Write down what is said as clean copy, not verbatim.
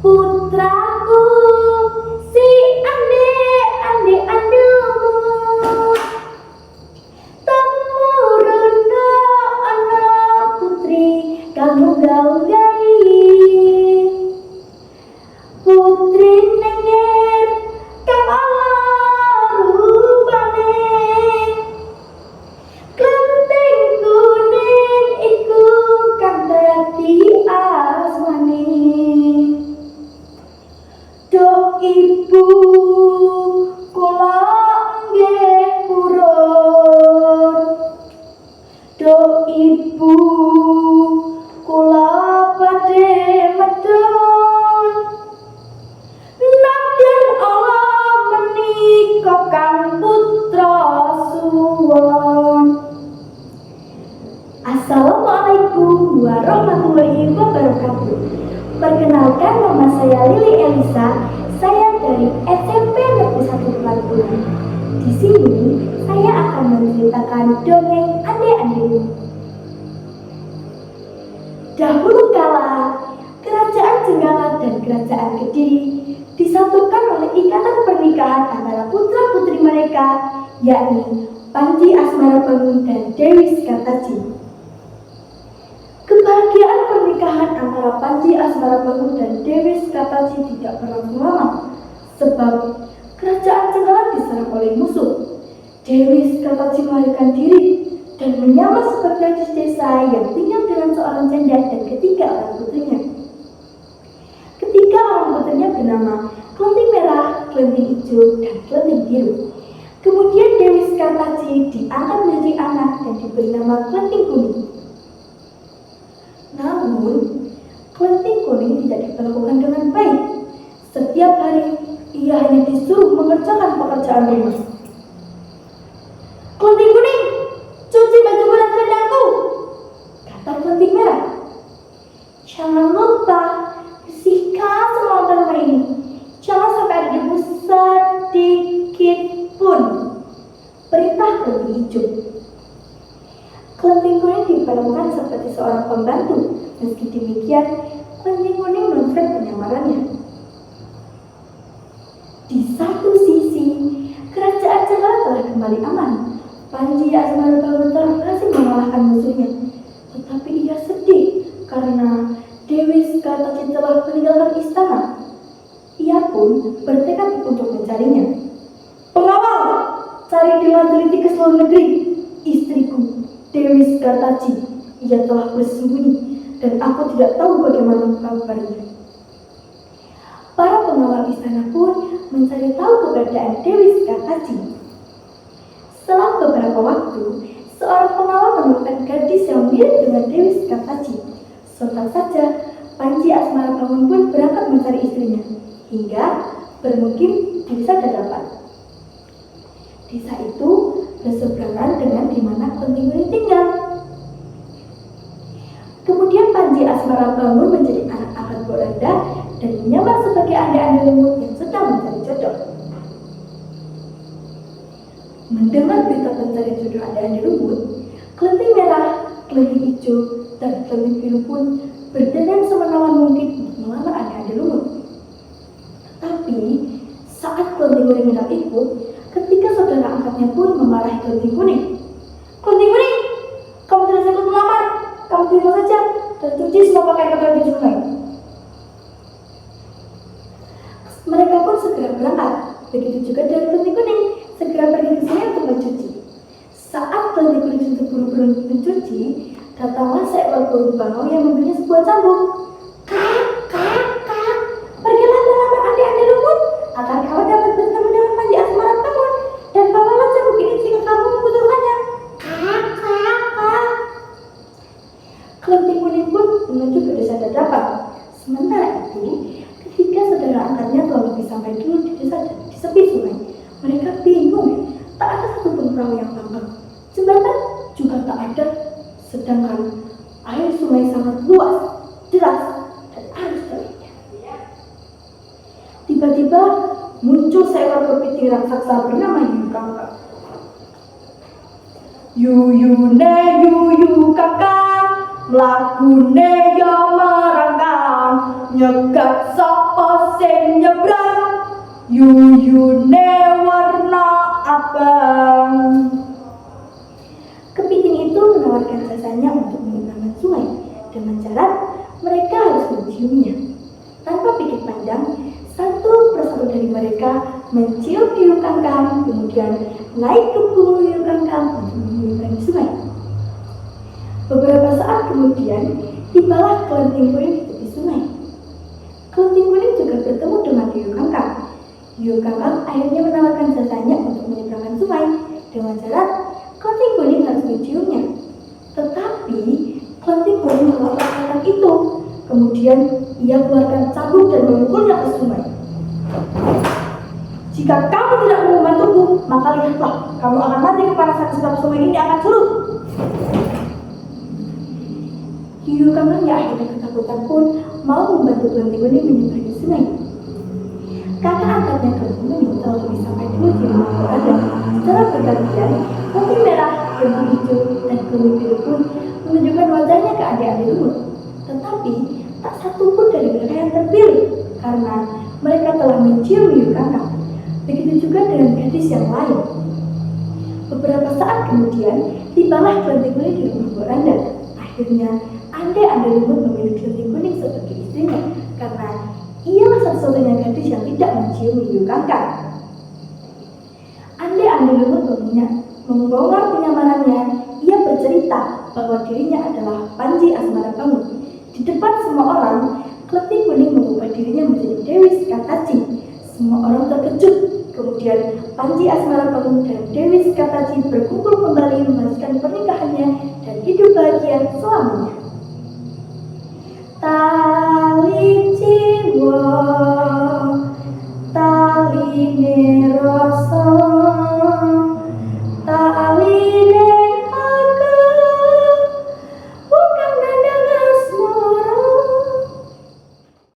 Putraku, si ande andumu, temuruna anak putri kamu gaungai. Putri nengger kang rupane, klenteng kuning iku kang dadi asmane. Duh ibu kula nggih purun, duh ibu kula badhe medun, nadyan Allah menika kang putra suwon. Assalamualaikum warahmatullahi wabarakatuh. Perkenalkan, nama saya Lili Elisa. Saya dari SMP Negeri 1 Pelabuhan. Di sini saya akan menceritakan dongeng Ande-Ande. Dahulu kala, Kerajaan Jenggala dan Kerajaan Kediri disatukan oleh ikatan pernikahan antara putra-putri mereka, yakni Panji Asmarabangun dan Dewi Sekartaji. Kebahagiaan pernikahan antara Panji Asmarabangun dan Dewi Sekartaji tidak berlangsung lama, sebab Kerajaan Jenggala diserang oleh musuh. Dewi Sekartaji melarikan diri dan menyamar sebagai gadis desa yang tinggal dengan seorang janda dan ketiga orang putrinya. Ketiga orang putrinya bernama Klenting Merah, Klenting Hijau, dan Klenting Biru. Kemudian Dewi Sekartaji diangkat menjadi anak dan diberi nama Klenting Kuning. Namun, Klenting Kuning tidak diperlakukan dengan baik. Setiap hari, ia hanya disuruh mengerjakan pekerjaan rumah. Klenting Kuning, cuci baju dan selendangku, kata Klenting Merah. Jangan lupa bersihkan semua rumah ini. Jangan sampai ada debu sedikit pun, perintah Klenting Hijau. Klenting Kuning diperlakukan seperti seorang pembantu. Meski demikian, Klenting Kuning mengklaim penyamarannya. Di satu sisi, Kerajaan Jenggala telah kembali aman. Panji Asmarabangun telah berhasil mengalahkan musuhnya. Tetapi ia sedih karena Dewi Sekartaji telah meninggalkan istana. Ia pun bertekad untuk mencarinya. Pengawal, cari dengan teliti ke seluruh negeri istriku, Dewi Sekartaji. Ia telah bersembunyi dan aku tidak tahu bagaimana kabarnya. Para pengawal istana pun mencari tahu keberadaan Dewi Sekartaji. Setelah beberapa waktu, seorang pengawal menemukan gadis yang mirip dengan Dewi Sekartaji. Sontak saja, Panji Asmarabangun pun berangkat mencari istrinya, hingga bermukim di desa Dadapan. Desa itu berseberangan dengan di mana Klenting Kuning tinggal. Kemudian Panji Asmarabangun menjadi anak angkat Poranda dan menyamar sebagai ande-ande lumut yang sedang mencari jodoh. Mendengar berita pencari jodoh ande-ande lumut, Klenting Merah, Klenting Hijau, dan Klenting Biru pun berdandan semenawan mungkin untuk melamar ande-ande lumut. Tapi saat Klenting Kuning hendak ikut, ketika saudara angkatnya pun memarahi Klenting Kuning. Klenting Kuning, kamu tidak ikut melamar. Kamu terima saja dan cuci semua pakaian kotor di sungai. Mereka pun segera berangkat. Begitu juga dari Klenting Kuning, segera pergi ke sungai untuk mencuci. Saat Klenting Kuning sedang buru-buru mencuci, datanglah seekor burung bangau yang mempunyai sebuah cambuk. Kak, pergilah melamar ande-ande lumut agar kau dapat bertemu dengan Panji Asmarabangun dan bawalah cambuk ini jika kamu membutuhkannya. Kak. Klenting Kuning pun menuju ke desa Dadapan. Sementara itu, ketika saudara angkatnya telah lebih sampai dulu di tepi sungai, mereka bingung. Tak ada satupun perahu yang tampak. Jembatan juga tak ada. Sedangkan air sungai sangat luas, deras, dan arus teriknya. Tiba-tiba muncul seekor kepiting raksasa bernama Yukangka. Yuyu kakak, mlakune yo merangkang, nyegat sapa nyebrang, yuyune warna abang. Kepiting itu menawarkan jasanya untuk menyeberangkan sungai dengan syarat mereka harus menciumnya. Tanpa pikir panjang, satu persatu dari mereka mencium hiu kangkang, kemudian naik ke punggung hiu kangkang untuk menyeberangi sungai. Beberapa saat kemudian, tibalah kelenting kuning di tepi sungai. Kelenting kuning juga bertemu dengan hiu kangkang. Hiu kangkang akhirnya menawarkan jasanya untuk menyeberangkan sungai dengan syarat kelenting kuning harus menciumnya. Tetapi kelenting kuning menolak kata itu. Kemudian ia keluarkan cambuk dan memukulnya ke sungai. Jika kamu tidak mau membantuku, maka lihatlah, kamu akan mati kepanasan sebab sungai ini akan surut. Hiu kangkang yang akhirnya ketakutan pun mau membantu kelenting kuning menyeberangi sungai. Kakak angkatnya kelenting kuning telah bisa sampai dulu di rumah berada. Secara bergantian, kelenting merah, kelenting hijau, dan kelenting biru pun menunjukkan wajahnya ke adik-adik lumut. Tetapi tak satu pun dari mereka yang terpilih karena mereka telah mencium hiu kangkang. Begitu juga dengan gadis yang lain. Beberapa saat kemudian, tibalah kelenting kuning di rumah Boranda. Akhirnya, Ande-ande lumut memilih kelenting kuning sebagai istrinya karena ialah satu-satunya gadis yang tidak mencium hiu kangkang. Ande-ande lumut membongkar penyamarannya. Ia bercerita bahwa dirinya adalah Panji Asmara Bangun. Di depan semua orang, kelenting kuning mengubah dirinya menjadi Dewi Sekataci. Semua orang terkejut. Kemudian Panji Asmara Bangun dan Dewi Sekataci berkumpul kembali melanjutkan pernikahannya dan hidup bahagia selamanya. Tali jiwa